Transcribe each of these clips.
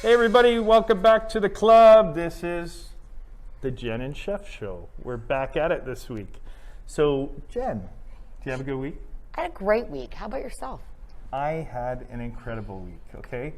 Hey everybody, welcome back to the club. This is the Jen and Chef Show. We're back at it this week. So Jen, do you have a good week? I had a great week. How about yourself? I had an incredible week, okay?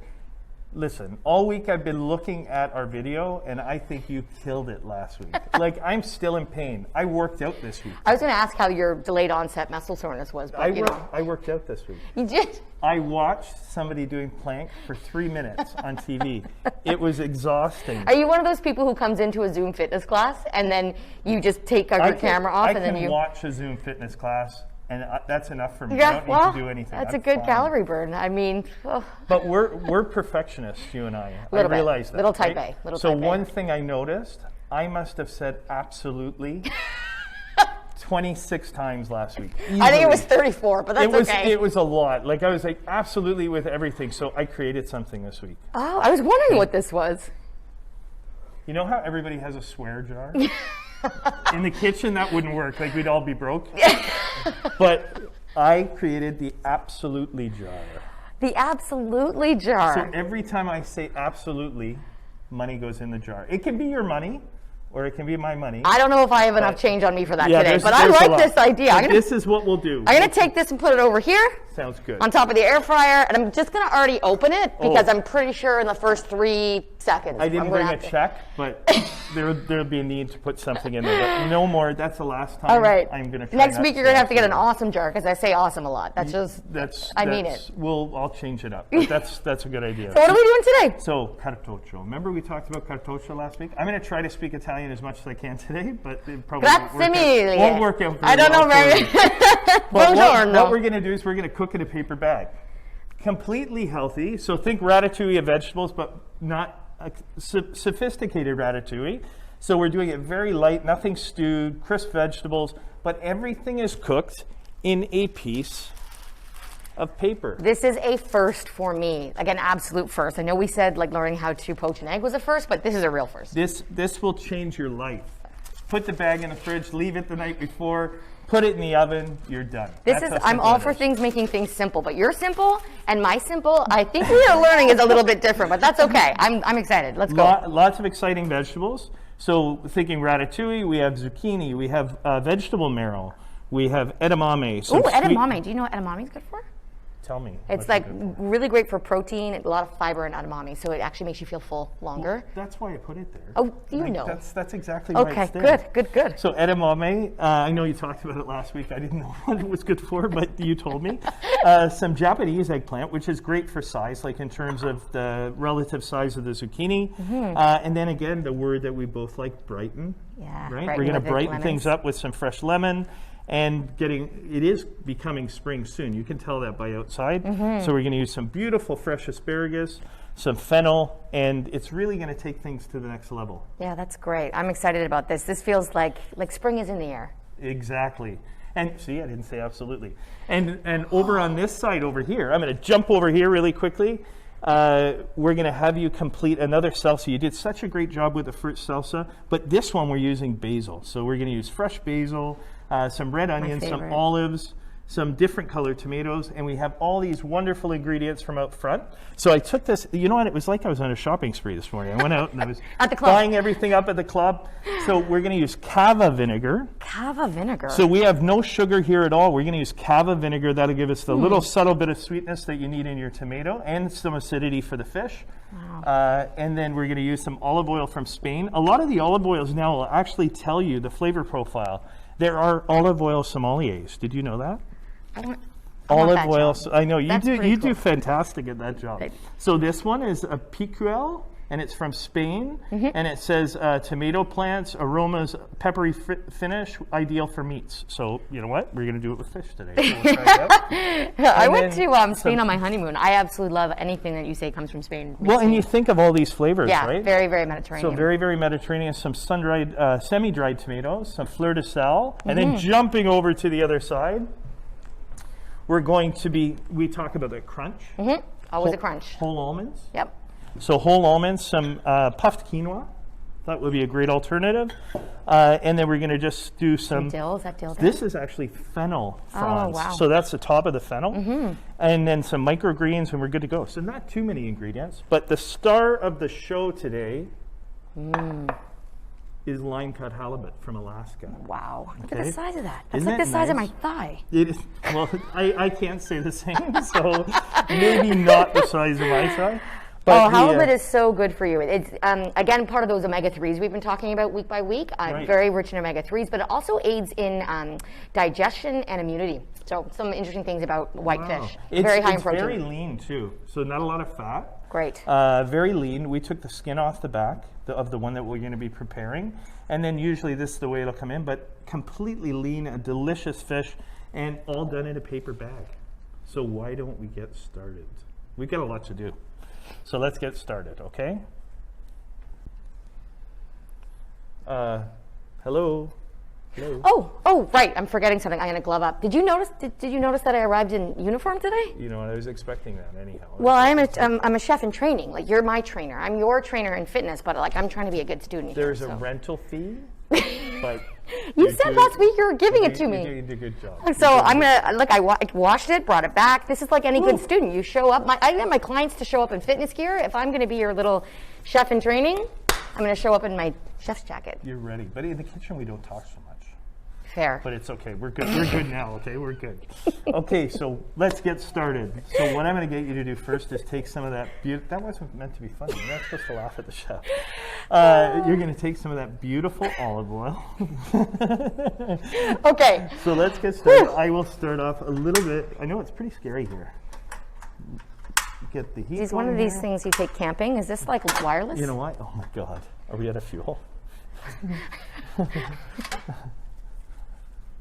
Listen, all week I've been looking at our video and I think you killed it last week. Like, I'm still in pain. I worked out this week. I was going to ask how your delayed onset muscle soreness was, but I worked out this week. You did? I watched somebody doing plank for 3 minutes on TV. It was exhausting. Are you one of those people who comes into a Zoom fitness class and then you just take your camera off and then you... I can watch a Zoom fitness class and that's enough for me. Yeah, I don't need to do anything. That's a good calorie burn. I mean... Oh. But we're perfectionists, you and I. I realize that. Little type A. So one thing I noticed, I must have said absolutely 26 times last week. Easily. I think it was 34, but that's okay. It was a lot. Like, I was like, absolutely with everything. So I created something this week. Oh, I was wondering what this was. You know how everybody has a swear jar? In the kitchen, that wouldn't work. Like, we'd all be broke. But I created the absolutely jar. The absolutely jar. So every time I say absolutely, money goes in the jar. It can be your money, or it can be my money. I don't know if I have enough change on me for that today, but I like this idea. This is what we'll do. I'm going to take this and put it over here. Sounds good. On top of the air fryer, and I'm just going to already open it because I'm pretty sure in the first 3 seconds. I didn't bring a check, but there'll be a need to put something in there. But no more. That's the last time. All right. I'm going to try. Next week you're going to have to get an awesome jar because I say awesome a lot. I mean it. I'll change it up. But that's a good idea. So what are we doing today? So Cartoccio. Remember we talked about Cartoccio last week? I'm going to try to speak Italian as much as I can today, but it probably won't work out. I don't know, Mary. What we're going to do is we're going to cook in a paper bag. Completely healthy. So think ratatouille of vegetables, but not sophisticated ratatouille. So we're doing it very light, nothing stewed, crisp vegetables, but everything is cooked in a piece of paper. This is a first for me, like an absolute first. I know we said like learning how to poach an egg was a first, but this is a real first. This will change your life. Put the bag in the fridge, leave it the night before, put it in the oven, you're done. I'm all for things making things simple, but your simple and my simple, I think we are learning is a little bit different, but that's okay. I'm excited. Let's go. Lots of exciting vegetables. So thinking ratatouille, we have zucchini, we have vegetable marrow, we have edamame. Ooh, edamame. Do you know what edamame is good for? Tell me. It's like really great for protein, a lot of fiber in edamame, so it actually makes you feel full longer. Well, that's why I put it there. Oh, you know. That's exactly why it's there. Okay, good. So edamame, I know you talked about it last week. I didn't know what it was good for, but you told me. Some Japanese eggplant, which is great for size, like in terms of the relative size of the zucchini. Mm-hmm. And then again, the word that we both like, brighten. Yeah, right? We're going to brighten things up with some fresh lemon. And it is becoming spring soon. You can tell that by outside. Mm-hmm. So we're going to use some beautiful fresh asparagus, some fennel, and it's really going to take things to the next level. Yeah, that's great. I'm excited about this. This feels like spring is in the air. Exactly. And see, I didn't say absolutely. And over on this side over here, I'm going to jump over here really quickly. We're going to have you complete another salsa. You did such a great job with the fruit salsa, but this one we're using basil. So we're going to use fresh basil, some red onions, some olives, some different colored tomatoes, and we have all these wonderful ingredients from out front. So I took this, you know what, it was like I was on a shopping spree this morning. I went out and I was buying everything up at the club. So we're going to use cava vinegar. Cava vinegar? So we have no sugar here at all. We're going to use cava vinegar. That'll give us the little subtle bit of sweetness that you need in your tomato and some acidity for the fish. Wow. And then we're going to use some olive oil from Spain. A lot of the olive oils now will actually tell you the flavor profile. There are olive oil sommeliers. Did you know that? Olive oil. I know you do. You do fantastic at that job. So this one is a picuel, and it's from Spain, and it says tomato plants, aromas, peppery finish, ideal for meats. So you know what? We're going to do it with fish today. So we'll try it out. I went to Spain on my honeymoon. I absolutely love anything that you say comes from Spain. Well, and you think of all these flavors, right? Yeah, very, very Mediterranean. So very, very Mediterranean. Some sun-dried, semi-dried tomatoes, some fleur de sel, and then jumping over to the other side. We're going to we talk about the crunch. Always a crunch. Whole almonds. Yep. So whole almonds, some puffed quinoa, Thought would be a great alternative. And then we're going to just do some dill. Is that dill? This is actually fennel fronds. wow. So that's the top of the fennel. And then some microgreens, and we're good to go. So not too many ingredients. But the star of the show today is line-cut halibut from Alaska. Wow. Look at the size of that. That's Isn't like the that size of nice? my thigh. It is. Well, I can't say the same, so maybe not the size of my thigh. But halibut is so good for you. It's, again, part of those omega-3s we've been talking about week by week. Right. Very rich in omega-3s, but it also aids in digestion and immunity. So some interesting things about whitefish. Very high in protein. It's very lean, too, so not a lot of fat. Great. Very lean. We took the skin off the back of the one that we're going to be preparing, and then usually this is the way it'll come in, but completely lean, a delicious fish, and all done in a paper bag. So why don't we get started? We've got a lot to do. So let's get started, okay? Hello. Hello. Oh, right. I'm forgetting something. I'm going to glove up. Did you notice? Did you notice that I arrived in uniform today? You know, I was expecting that anyhow. Well, I'm a chef in training. Like, you're my trainer. I'm your trainer in fitness, but like I'm trying to be a good student. There's a rental fee, but you said last week you were giving it to me. You did a good job. So I'm gonna look. I washed it, brought it back. This is like any good student. You show up. I get my clients to show up in fitness gear. If I'm going to be your little chef in training, I'm going to show up in my chef's jacket. You're ready, but in the kitchen we don't talk so much. Fair. But it's okay. We're good. We're good now. Okay, we're good. Okay, so let's get started. So what I'm going to get you to do first is take some of that. That wasn't meant to be funny. You're not supposed to laugh at the chef. You're going to take some of that beautiful olive oil. Okay. So let's get started. I will start off a little bit. I know it's pretty scary here. Get the heat. Is one of these things you take camping? Is this like wireless? You know what? Oh my God. Are we out of fuel?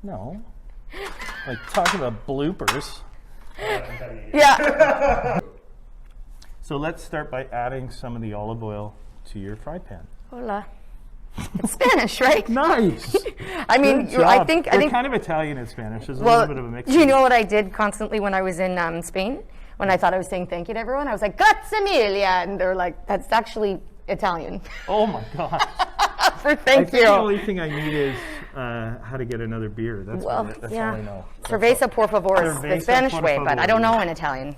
No. Like, talk about bloopers. Yeah. So let's start by adding some of the olive oil to your fry pan. Hola. It's Spanish, right? Nice. I mean, Good I job. think We're kind of Italian and Spanish. There's a well, little bit of a mix. do you know what I did constantly when I was in Spain? When I thought I was saying thank you to everyone, I was like, grazie mille, and they're like, that's actually Italian. Oh my gosh. For thank you. The only thing I need is how to get another beer. That's all I know. Cerveza por favor is the Cerveza Spanish por way, favor. but I don't know in Italian.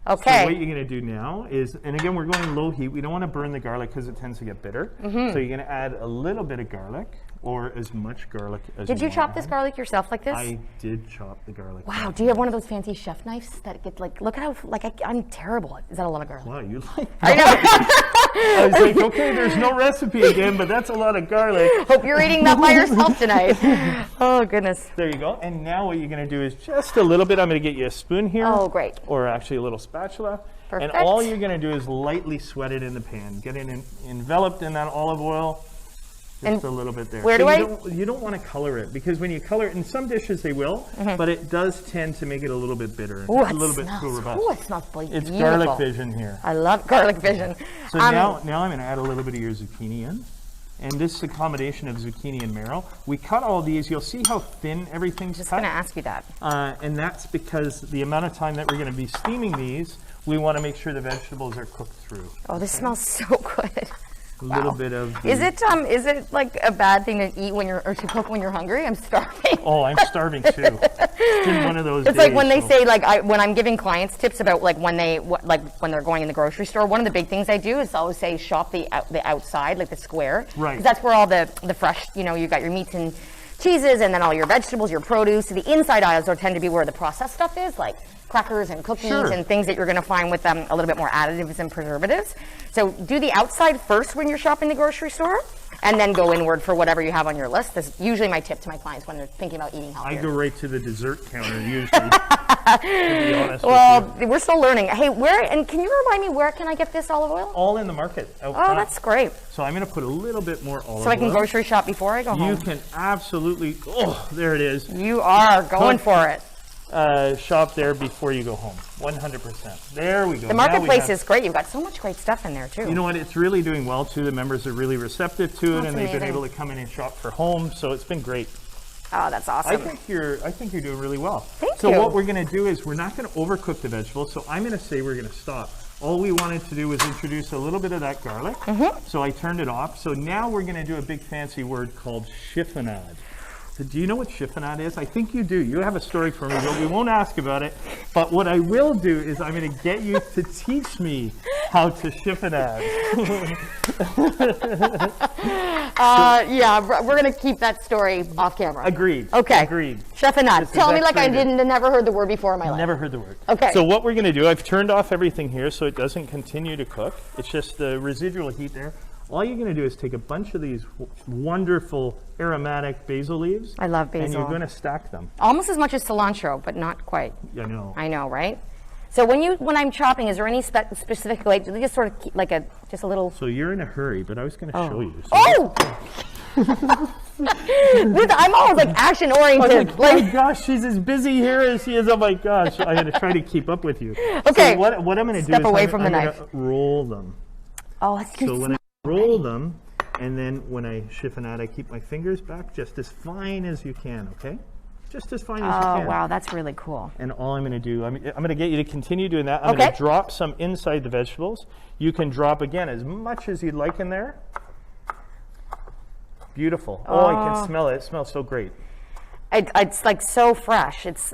So Okay. what you're going to do now is, and again, we're going low heat. We don't want to burn the garlic because it tends to get bitter. So you're going to add a little bit of garlic, or as much garlic as Did you want chop to this add. garlic yourself like this? I did chop the garlic. Wow. Do you have one of those fancy chef knives that get like? Look at how I'm terrible. Is that a lot of garlic? Wow, you like I know. I was like, okay, there's no recipe again, but that's a lot of garlic. Hope you're eating that by yourself tonight. Oh goodness. There you go. And now what you're going to do is just a little bit. I'm going to get you a spoon here. Oh great. Or actually a little spatula. Perfect. And all you're going to do is lightly sweat it in the pan. Get it enveloped in that olive oil. Just a little bit there. Where You don't want to color it, because when you color it, in some dishes they will, but it does tend to make it a little bit bitter. Ooh, a little bit too robust. Ooh, it smells beautiful. It's garlic vision here. I love garlic vision. So now I'm going to add a little bit of your zucchini in. And this is a combination of zucchini and marrow. We cut all these. You'll see how thin everything's Just cut. going to ask you that. And that's because the amount of time that we're going to be steaming these, we want to make sure the vegetables are cooked through. Oh, this smells so good. A little bit of. Is it like a bad thing to eat or to cook when you're hungry? I'm starving. Oh, I'm starving too. It's been one of those It's days, like when they say when I'm giving clients tips about like when they're going in the grocery store. One of the big things I do is always say shop the outside, like the square, right? Because that's where all the fresh, you got your meats and cheeses, and then all your vegetables, your produce. The inside aisles tend to be where the processed stuff is, like crackers and cookies and things that you're going to find with a little bit more additives and preservatives. So do the outside first when you're shopping the grocery store, and then go inward for whatever you have on your list. That's usually my tip to my clients when they're thinking about eating healthier. I go right to the dessert counter usually, to be honest with you. We're still learning. Hey, can you remind me, where can I get this olive oil? All in the market. Oh, that's great. So I'm going to put a little bit more olive oil. So I can grocery shop before I go home. You can absolutely, there it is. You are going for it. Shop there before you go home. 100%. There we go. The marketplace is great. You've got so much great stuff in there too. You know what? It's really doing well too. The members are really receptive to it, That's and they've been amazing. able to come in and shop for home. So it's been great. Oh, that's awesome. I think you're doing really well. Thank so you. what we're going to do is we're not going to overcook the vegetables. So I'm going to say we're going to stop All we wanted to do was introduce a little bit of that garlic. So I turned it off. So now we're going to do a big fancy word called chiffonade. So do you know what chiffonade is? I think you do. You have a story for me, but we won't ask about it. But what I will do is I'm going to get you to teach me how to chiffonade. Yeah, we're going to keep that story off camera. Agreed. Okay. Agreed. Chiffonade. Tell me like I never heard the word before in my life. Never heard the word. Okay. So what we're going to do, I've turned off everything here so it doesn't continue to cook. It's just the residual heat there. All you're going to do is take a bunch of these wonderful aromatic basil leaves. I love basil. And you're going to stack them. Almost as much as cilantro, but not quite. I know. I know, right? So when I'm chopping, is there any specific way? Do they just sort of keep like just a little? So you're in a hurry, but I was going to show you. So Oh! I'm always like action oriented. oh my gosh, she's as busy here as she is. Oh my gosh, I had to try to keep up with you. Okay. So what I'm going to do Step is away I'm from the gonna knife. roll them. Oh, that's good. So when I roll them, and then when I chiffonade, I keep my fingers back just as fine as you can, okay? Just as fine as you Oh, can. wow, that's really cool. And all I'm going to do, I'm going to get you to continue doing that. I'm going to drop some inside the vegetables. You can drop, again, as much as you'd like in there. Beautiful. Oh, I can smell it. It smells so great. It's like so fresh. It's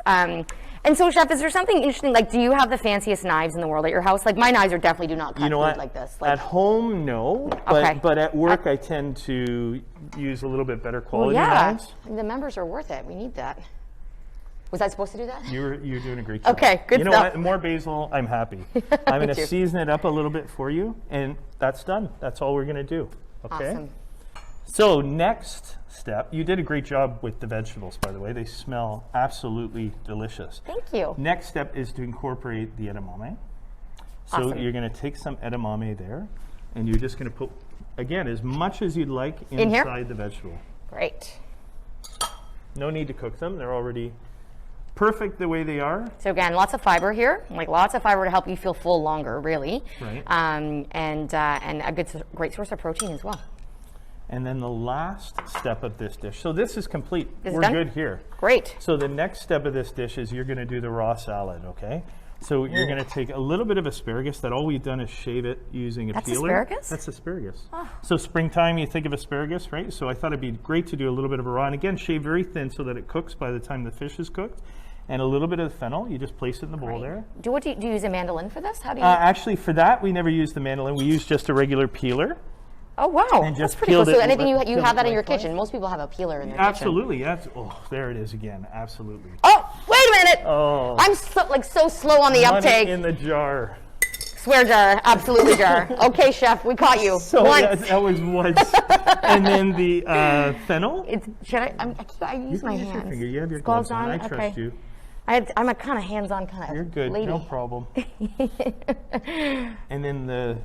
and so, Chef, is there something interesting? Like, do you have the fanciest knives in the world at your house? Like, my knives are definitely do not cut food like this. Like, at home, no. But at work, I tend to use a little bit better quality knives. The members are worth it. We need that. Was I supposed to do that? You're doing a great job. Okay, good stuff. You know what? More basil, I'm happy. I'm going to season it up a little bit for you, and that's done. That's all we're going to do. Okay. Awesome. So next step, you did a great job with the vegetables, by the way. They smell absolutely delicious. Thank you. Next step is to incorporate the edamame. So Awesome. you're going to take some edamame there, and you're just going to put, again, as much as you'd like inside the vegetable. Great. No need to cook them. They're already perfect the way they are. So again, lots of fiber here, like lots of fiber to help you feel full longer, really. Right. And a great source of protein as well. And then the last step of this dish. So this is complete. This is We're done? good here. Great. So the next step of this dish is you're going to do the raw salad, okay? So you're going to take a little bit of asparagus. That all we've done is shave it using a peeler. Asparagus? That's asparagus. Oh. So springtime, you think of asparagus, right? So I thought it'd be great to do a little bit of a raw. And again, shave very thin so that it cooks by the time the fish is cooked. And a little bit of fennel. You just place it in the bowl there. Do you use a mandolin for this? How do you? Actually, for that, we never use the mandolin. We use just a regular peeler. Oh, wow. And That's just pretty cool. peeled So it anything you peeled have it that in your lengthwise. kitchen. Most people have a peeler in their Absolutely, kitchen. yes. Oh, there it is again. Absolutely. Oh, wait a minute. Oh. I'm so slow on the Money uptake. in the jar. Swear jar, absolutely jar. Okay, Chef, we caught you. So Once. yeah, that was once. And then the fennel. Should I use my Use your hands? finger. You have your gloves on. I trust you. I'm a kind of hands-on kind of You're good. lady. No problem. And then the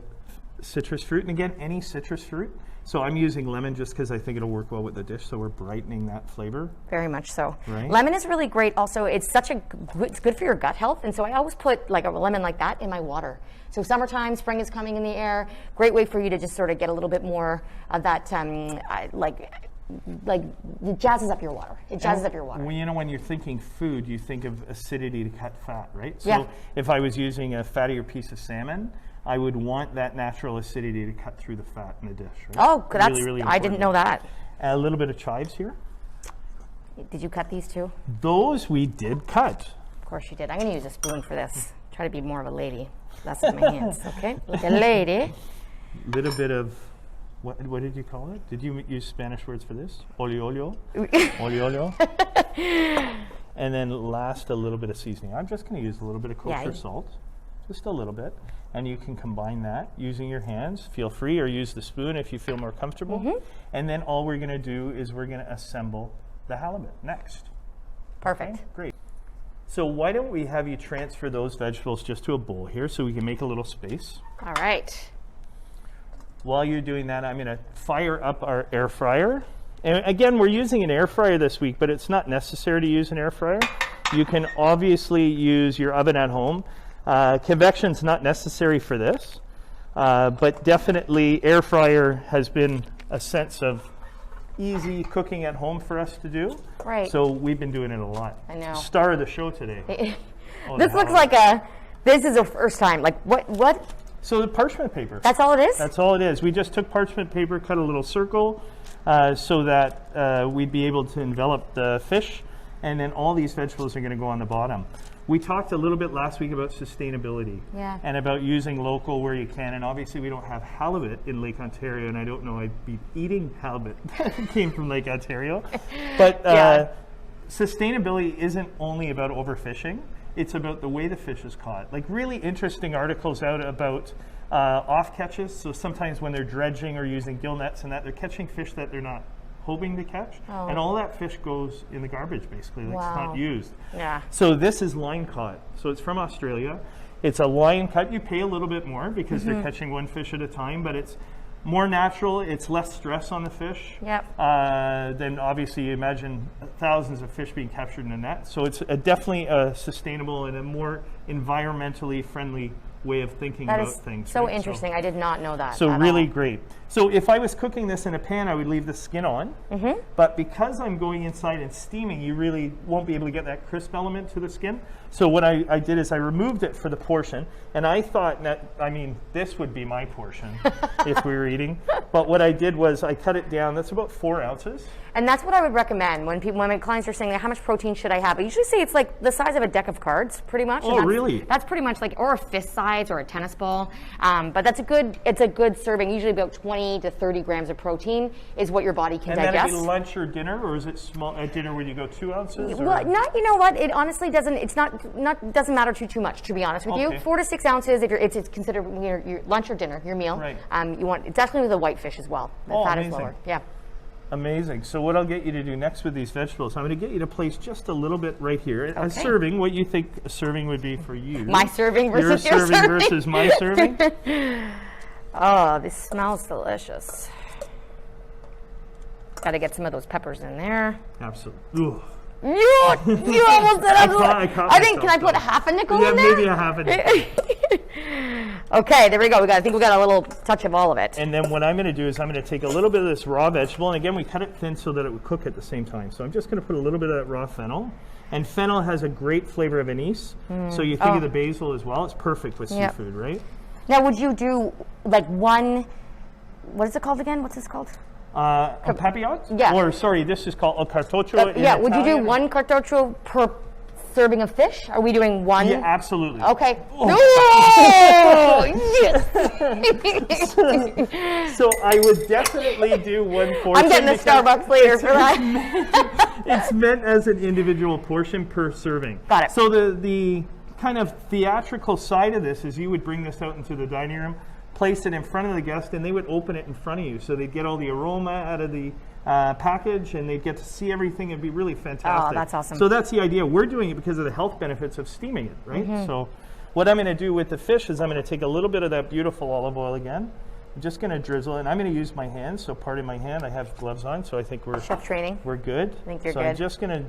citrus fruit. And again, any citrus fruit. So I'm using lemon just because I think it'll work well with the dish. So we're brightening that flavor. Very much so. Right. Lemon is really great. Also, it's good for your gut health. And so I always put like a lemon like that in my water. So summertime, spring is coming in the air. Great way for you to just sort of get a little bit more of that, like it jazzes up your water. It jazzes up your water. Well, you know, when you're thinking food, you think of acidity to cut fat, right? So Yeah. if I was using a fattier piece of salmon, I would want that natural acidity to cut through the fat in the dish, right? Oh, that's really, really I didn't important. know that. A little bit of chives here. Did you cut these too? Those we did cut. Of course you did. I'm going to use a spoon for this. Try to be more of a lady. That's with my hands, okay? Like a lady. Little bit of, what did you call it? Did you use Spanish words for this? Olio. Olio. And then last, a little bit of seasoning. I'm just going to use a little bit of kosher salt. Just a little bit. And you can combine that using your hands. Feel free, or use the spoon if you feel more comfortable. Mm-hmm. And then all we're going to do is we're going to assemble the halibut next. Perfect. Okay, great. So why don't we have you transfer those vegetables just to a bowl here so we can make a little space. All right. While you're doing that, I'm going to fire up our air fryer. And again, we're using an air fryer this week, but it's not necessary to use an air fryer. You can obviously use your oven at home. Convection's not necessary for this, but definitely air fryer has been a sense of easy cooking at home for us to do. Right. So we've been doing it a lot. I know. Star of the show today. This looks like a This is the first time. Like, what? So the parchment paper. That's all it is? That's all it is. We just took parchment paper, cut a little circle so that we'd be able to envelop the fish, and then all these vegetables are going to go on the bottom. We talked a little bit last week about sustainability and about using local where you can, and obviously we don't have halibut in Lake Ontario, and I don't know I'd be eating halibut that came from Lake Ontario. But sustainability isn't only about overfishing, it's about the way the fish is caught. Like really interesting articles out about off catches, so sometimes when they're dredging or using gill nets and that, they're catching fish that they're not hoping to catch, and all that fish goes in the garbage basically, like it's not used. So this is line caught, so it's from Australia. It's a line cut. You pay a little bit more because they're catching one fish at a time, but it's more natural, it's less stress on the fish. Then obviously you imagine thousands of fish being captured in a net, so it's definitely a sustainable and a more environmentally friendly way of thinking about things. So interesting. I did not know that. So really great. So if I was cooking this in a pan, I would leave the skin on. But because I'm going inside and steaming, you really won't be able to get that crisp element to the skin. So what I did is I removed it for the portion, and I thought that, I mean, this would be my portion if we were eating. But what I did was I cut it down. That's about 4 ounces. And that's what I would recommend when my clients are saying, how much protein should I have? I usually say it's like the size of a deck of cards, pretty much. Oh, really? That's pretty much like, or a fist size or a tennis ball. But it's a good serving. Usually about 20 to 30 grams of protein is what your body can digest. And then at lunch or dinner, or is it small at dinner when you go 2 ounces? Or? Well, you know what? It honestly doesn't. It's doesn't matter too much, to be honest with you. 4 to 6 ounces if it's considered your lunch or dinner, your meal. Right. You want definitely the white fish as well. The fat is lower. Yeah. Amazing. So what I'll get you to do next with these vegetables, I'm going to get you to place just a little bit right here. A serving, what you think a serving would be for you. My serving versus your serving. Your serving versus my serving. Oh, this smells delicious. Got to get some of those peppers in there. Absolutely. Ooh. You almost said I think, can I put half a nickel in there? Yeah, maybe a half a nickel. Okay, there we go. I think we got a little touch of all of it. And then what I'm going to do is I'm going to take a little bit of this raw vegetable, and again, we cut it thin so that it would cook at the same time. So I'm just going to put a little bit of that raw fennel. And fennel has a great flavor of anise. So you think of the basil as well. It's perfect with seafood, right? Now, would you do like one, what is it called again? What's this called? A papillote? Yeah. Or sorry, this is called a cartoccio. Yeah, would you do one cartoccio per serving of fish? Are we doing one? Yeah, absolutely. Okay. Oh. Yes! So I would definitely do one portion. I'm getting a Starbucks later for that. It's meant as an individual portion per serving. Got it. So the kind of theatrical side of this is you would bring this out into the dining room, place it in front of the guest, and they would open it in front of you. So they'd get all the aroma out of the package, and they'd get to see everything. It'd be really fantastic. Oh, that's awesome. So that's the idea. We're doing it because of the health benefits of steaming it, right? So what I'm going to do with the fish is I'm going to take a little bit of that beautiful olive oil again. I'm just going to drizzle, and I'm going to use my hands. So pardon my hand. I have gloves on, so I think we're chef training. We're good. I think you're so good. I'm just going to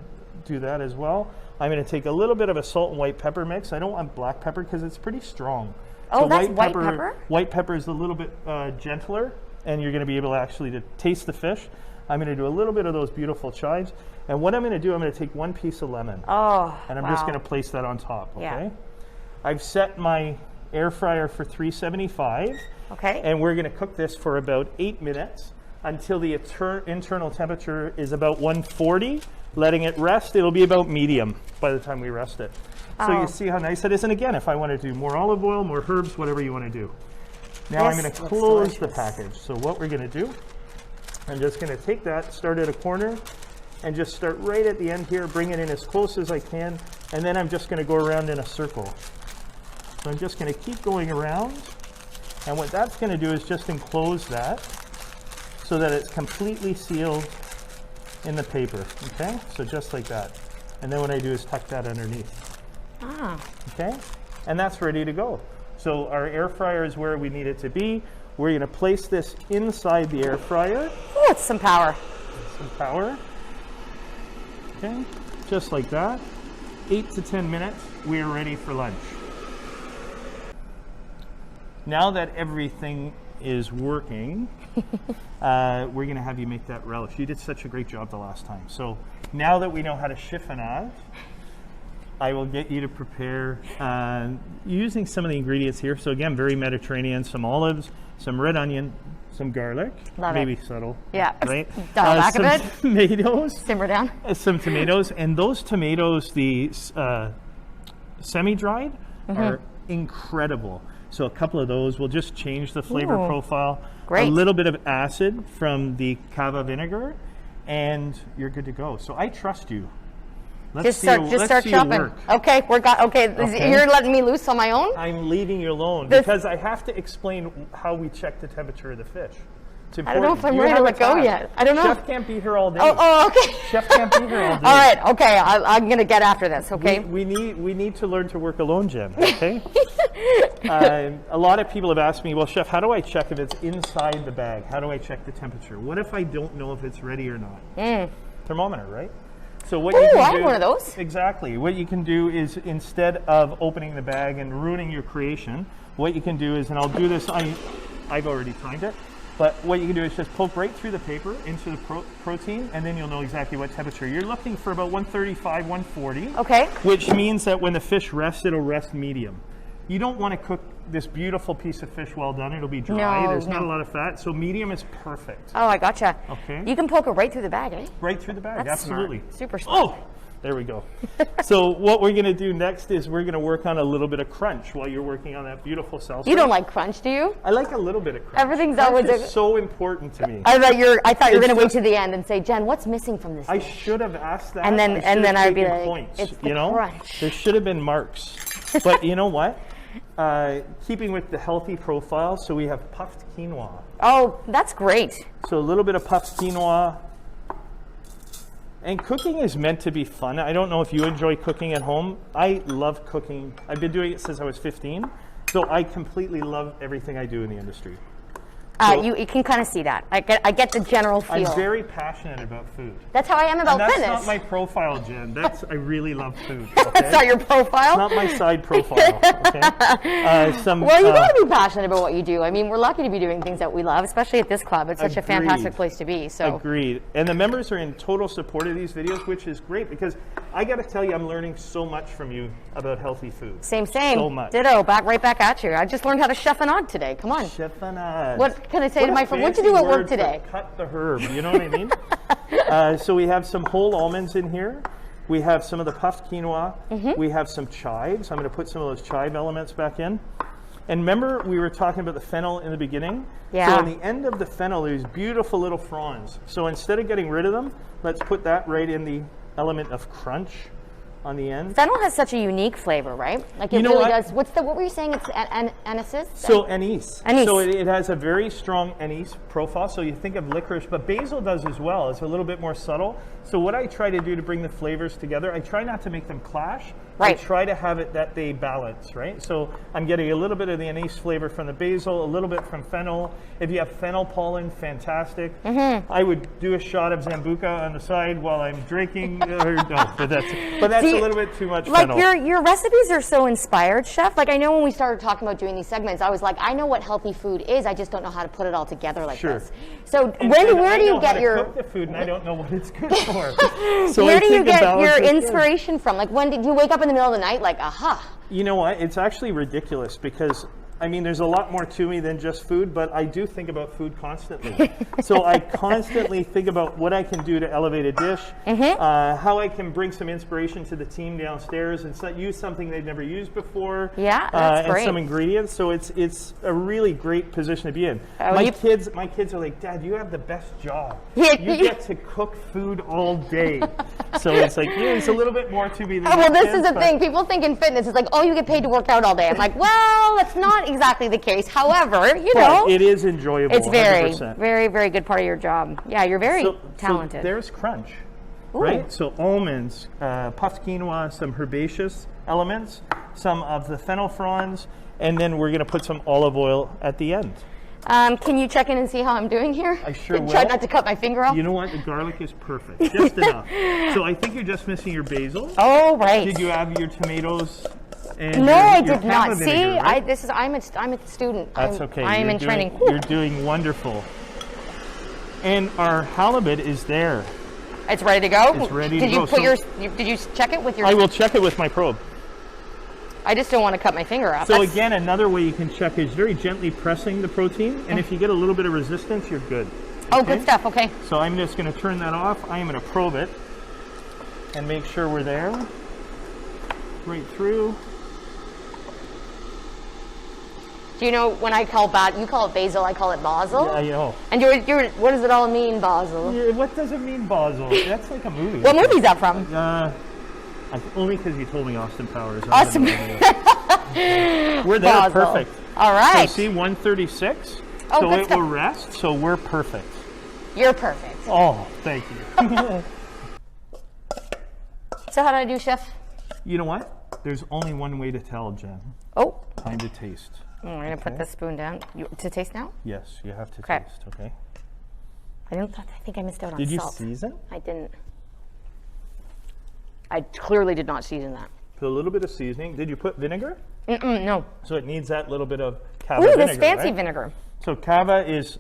do that as well. I'm going to take a little bit of a salt and white pepper mix. I don't want black pepper because it's pretty strong. Oh, so that's white pepper? White pepper is a little bit gentler, and you're going to be able to actually to taste the fish. I'm going to do a little bit of those beautiful chives. And what I'm going to do, I'm going to take one piece of lemon. Oh, and I'm just going to place that on top, okay? Yeah. I've set my air fryer for 375. Okay. And we're going to cook this for about 8 minutes until the internal temperature is about 140. Letting it rest, it'll be about medium by the time we rest it. So you see how nice that is. And again, if I want to do more olive oil, more herbs, whatever you want to do. Now I'm going to close the package. So what we're going to do, I'm just going to take that, start at a corner, and just start right at the end here, bring it in as close as I can, and then I'm just going to go around in a circle. So I'm just going to keep going around, and what that's going to do is just enclose that so that it's completely sealed in the paper, okay? So just like that. And then what I do is tuck that underneath. Okay? And that's ready to go. So our air fryer is where we need it to be. We're going to place this inside the air fryer. Oh, it's some power. Some power. Okay, just like that. 8 to 10 minutes, we are ready for lunch. Now that everything is working, we're going to have you make that relish. You did such a great job the last time. So now that we know how to chiffonage, I will get you to prepare using some of the ingredients here. So again, very Mediterranean, some olives, some red onion, some garlic, Love maybe it. subtle, Yeah. right? Dial back a some bit. tomatoes, Simmer down. some tomatoes, and those tomatoes, the semi-dried, are incredible. So a couple of those will just change the flavor Ooh. profile. Great. A little bit of acid from the cava vinegar, and you're good to go. So I trust you. Just start chopping. Okay, Okay. You're letting me loose on my own? I'm leaving you alone because I have to explain how we check the temperature of the fish. It's important. I don't know if I'm You ready to have a let go task. yet. I don't know. Chef can't be here all day. Oh, okay. Chef can't be here all day. All right, okay. I'm going to get after this, okay? We need to learn to work alone, Jen, okay? A lot of people have asked me, well, Chef, how do I check if it's inside the bag? How do I check the temperature? What if I don't know if it's ready or not? Thermometer, right? So what you Ooh, can I do, have one of those. Exactly. What you can do is instead of opening the bag and ruining your creation, what you can do is, and I'll do this, I've already timed it, but what you can do is just poke right through the paper into the protein, and then you'll know exactly what temperature. You're looking for about 135, 140. Okay. Which means that when the fish rests, it'll rest medium. You don't want to cook this beautiful piece of fish well done. It'll be dry. No, There's not a no. lot of fat, so medium is perfect. Oh, I gotcha. Okay. You can poke it right through the bag, eh? Right through the bag, That's absolutely. smart. Super smart. Oh, there we go. So what we're going to do next is we're going to work on a little bit of crunch while you're working on that beautiful salsa. You don't like crunch, do you? I like a little bit of crunch. Everything's Crunch always is so important to me. I thought you were It's going to wait just- to the end and say, Jen, what's missing from this I dish? should have asked that. And then- I should and have then I'd be taken like, points, it's the you know? crunch. There should have been marks. But you know what? Keeping with the healthy profile, so we have puffed quinoa. Oh, that's great. So a little bit of puffed quinoa. And cooking is meant to be fun. I don't know if you enjoy cooking at home. I love cooking. I've been doing it since I was 15. So I completely love everything I do in the industry. So You can kind of see that. I get the general feel. I'm very passionate about food. That's how I am about And that's fitness. not my profile, Jen. I really love food. Okay? That's not your profile? It's not my side profile. Okay. Well, you got to be passionate about what you do. I mean, we're lucky to be doing things that we love, especially at this club. It's such a fantastic Agreed. place to be. So Agreed. And the members are in total support of these videos, which is great because I got to tell you, I'm learning so much from you about healthy food. same. So much. Ditto. Right back at you. I just learned how to chefenade today. Come on. Chefenade. What can I say to my friend? What'd you fancy do at work word for today? Cut the herb. You know what I mean? So we have some whole almonds in here. We have some of the puffed quinoa. We have some chives. I'm going to put some of those chive elements back in. And remember, we were talking about the fennel in the beginning? Yeah. So on the end of the fennel, there's beautiful little fronds. So instead of getting rid of them, let's put that right in the element of crunch on the end. Fennel has such a unique flavor, right? Like it You know really what? does. What were you saying? It's anise? So anise. Anise. So it has a very strong anise profile. So you think of licorice, but basil does as well. It's a little bit more subtle. So what I try to do to bring the flavors together, I try not to make them clash. Right. I try to have it that they balance, right? So I'm getting a little bit of the anise flavor from the basil, a little bit from fennel. If you have fennel pollen, fantastic. I would do a shot of Zambuca on the side while I'm drinking. But that's See, a little bit too much Like fennel. your recipes are so inspired, Chef. Like I know when we started talking about doing these segments, I was like, I know what healthy food is. I just don't know how to put it all together like Sure. this. So And where I do know you how get to your cook the food, and I don't know what it's good for. So where I do you think the get balance your is good. inspiration from? Like when did you wake up in the middle of the night like, aha? You know what? It's actually ridiculous because, I mean, there's a lot more to me than just food, but I do think about food constantly. So I constantly think about what I can do to elevate a dish, how I can bring some inspiration to the team downstairs and use something they've never used before. Yeah, that's and great. some ingredients. So it's a really great position to be in. Oh, My kids are like, Dad, you have the best job. Yeah, You get to cook food all day. So it's like, yeah, it's a little bit more to me than Oh, well, your this is kids, the but- thing. People think in fitness, it's like, oh, you get paid to work out all day. I'm like, well, that's not exactly the case. However, you know, But it is enjoyable. it's very, 100%. very, very good part of your job. Yeah, you're very talented. So there's crunch, Ooh. right? So almonds, puffed quinoa, some herbaceous elements, some of the fennel fronds, and then we're going to put some olive oil at the end. Can you check in and see how I'm doing here? I sure Try will. not to cut my finger off. You know what? The garlic is perfect, just enough. So I think you're just missing your basil. Oh, right. Did you have your tomatoes? And No, your, I your did not. cava See, vinegar, right? I'm a student. That's okay. I am You're in doing- training. You're doing wonderful. And our halibut is there. It's ready to go? It's ready did to you go. Put did you check it with your... I will check it with my probe. I just don't want to cut my finger off. So again, another way you can check is very gently pressing the protein, and if you get a little bit of resistance, you're good. Oh, good stuff, okay. So I'm just going to turn that off. I am going to probe it and make sure we're there. Right through. Do you know when I call you call it basil, I call it basil? Yeah, I know. And what does it all mean, basil? Yeah, what does it mean, basil? That's like a movie. What movie is that from? Only because you told me Austin Powers. Austin. We're there, Basil. perfect. All right. So see, 136. Oh, so good it stuff. will rest. So we're perfect. You're perfect. Oh, thank you. So how do I do, chef? You know what? There's only one way to tell, Jen. Oh. Time to taste. I'm going to put this spoon down. To taste now? Yes, you have to Okay. taste, okay? I think I missed out on Did you salt. season? I didn't. I clearly did not season that. Put a little bit of seasoning. Did you put vinegar? No. So it needs that little bit of cava Ooh, vinegar, this fancy right? vinegar. So cava is,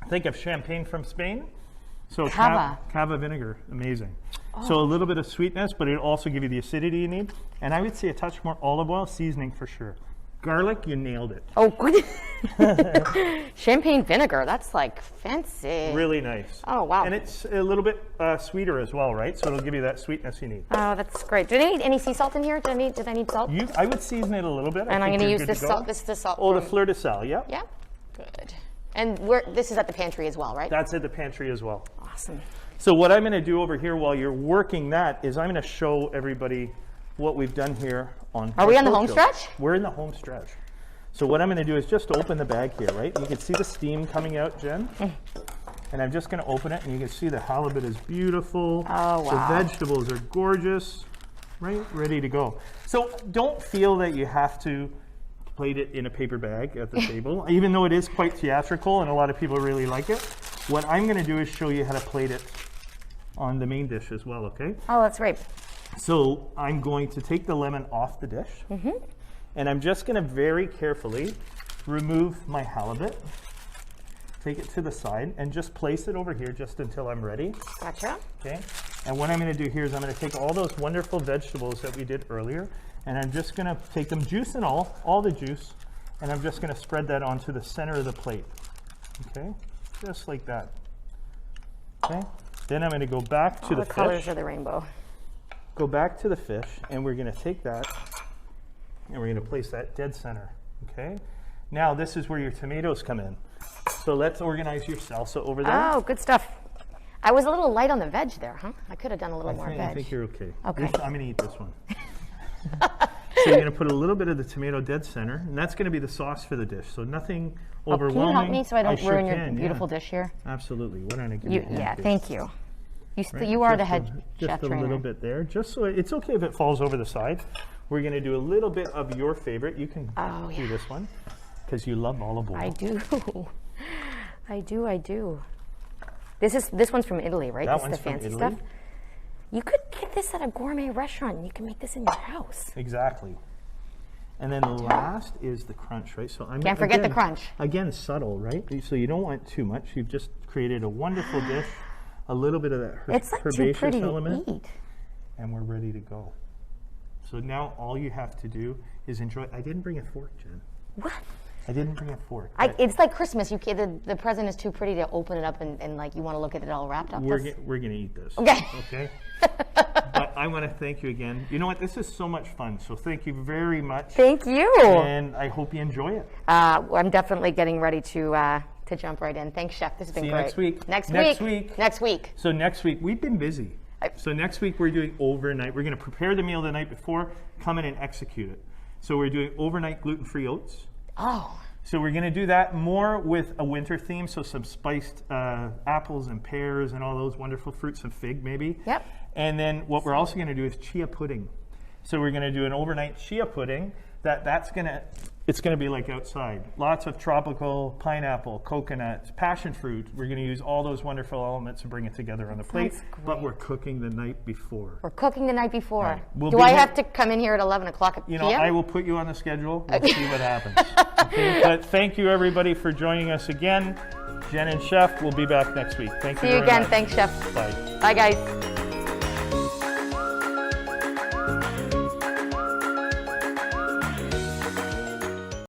think of champagne from Spain. So Cava. Cava vinegar, amazing. So a little bit of sweetness, but it'll also give you the acidity you need. And I would say a touch more olive oil, seasoning for sure. Garlic, you nailed it. Oh, good. Champagne vinegar, that's like fancy. Really nice. Oh, wow. And it's a little bit sweeter as well, right? So it'll give you that sweetness you need. Oh, that's great. Do I need any sea salt in here? Did I need salt? I would season it a little bit. And I'm going going to use this salt. This is the salt. Oh, the from- fleur de sel, yeah. Yeah. Good. And this is at the pantry as well, right? That's at the pantry as well. Awesome. So what I'm going to do over here while you're working that is I'm going to show everybody what we've done here on Are we on the home Cartoccio. stretch? We're in the home stretch. So what I'm going to do is just open the bag here, right? You can see the steam coming out, Jen. And I'm just going to open it, and you can see the halibut is beautiful. Oh, wow. The vegetables are gorgeous, right? Ready to go. So don't feel that you have to plate it in a paper bag at the table, even though it is quite theatrical and a lot of people really like it. What I'm going to do is show you how to plate it on the main dish as well, okay? Oh, that's great. So I'm going to take the lemon off the dish, and I'm just going to very carefully remove my halibut, take it to the side, and just place it over here just until I'm ready. Gotcha. Okay. And what I'm going to do here is I'm going to take all those wonderful vegetables that we did earlier, and I'm just going to take them, juice and all the juice, and I'm just going to spread that onto the center of the plate. Okay, just like that. Okay. Then I'm going to go back to the colors fish. of the rainbow. Go back to the fish, and we're going to take that, and we're going to place that dead center. Okay. Now this is where your tomatoes come in. So let's organize your salsa over there. Oh, good stuff. I was a little light on the veg there, huh? I could have done a little more veg. I think you're okay. Okay. I'm going to eat this one. So you're going to put a little bit of the tomato dead center, and that's going to be the sauce for the dish. So nothing overwhelming. Can you help me so I don't sure ruin your can, beautiful yeah. dish here? Absolutely. Why don't I give you a hand, Yeah, please? thank you. Right? You are the Just head chef Just a trainer. little bit there. Just so it's okay if it falls over the side. We're going to do a little bit of your favorite. You can do this one because you love olive oil. I do. I do. This one's from Italy, right? That This is one's the from fancy Italy. stuff. You could get this at a gourmet restaurant. You can make this in your house. Exactly. And then last is the crunch, right? So Can't forget the crunch. Again, subtle, right? So you don't want too much. You've just created a wonderful dish, a little bit of that It's like too herbaceous pretty element, to eat. and we're ready to go. So now all you have to do is enjoy. I didn't bring a fork, Jen. What? I didn't bring a fork. It's like Christmas. The present is too pretty to open it up and like you want to look at it all wrapped up. We're gonna eat this. Okay. Okay. But I want to thank you again. You know what? This is so much fun. So thank you very much. Thank you. And I hope you enjoy it. I'm definitely getting ready to jump right in. Thanks, Chef. This has been See you great. next week. Next Next week. week. Next week. So next week, we've been busy. So next week we're doing overnight. We're going to prepare the meal the night before, come in and execute it. So we're doing overnight gluten-free oats. Oh. So we're going to do that more with a winter theme, so some spiced apples and pears and all those wonderful fruits, some fig maybe. Yep. And then what we're also going to do is chia pudding. So we're going to do an overnight chia pudding. It's going to be like outside. Lots of tropical pineapple, coconuts, passion fruit. We're going to use all those wonderful elements and bring it together on the plate. But we're cooking the night before. We're cooking the night before. Right. Do I have to come in here at 11 o'clock p.m.? I will put you on the schedule. We'll see what happens. But thank you, everybody, for joining us again. Jen and Chef will be back next week. Thank you. See you very again. much. Thanks, Chef. Bye. Bye, guys.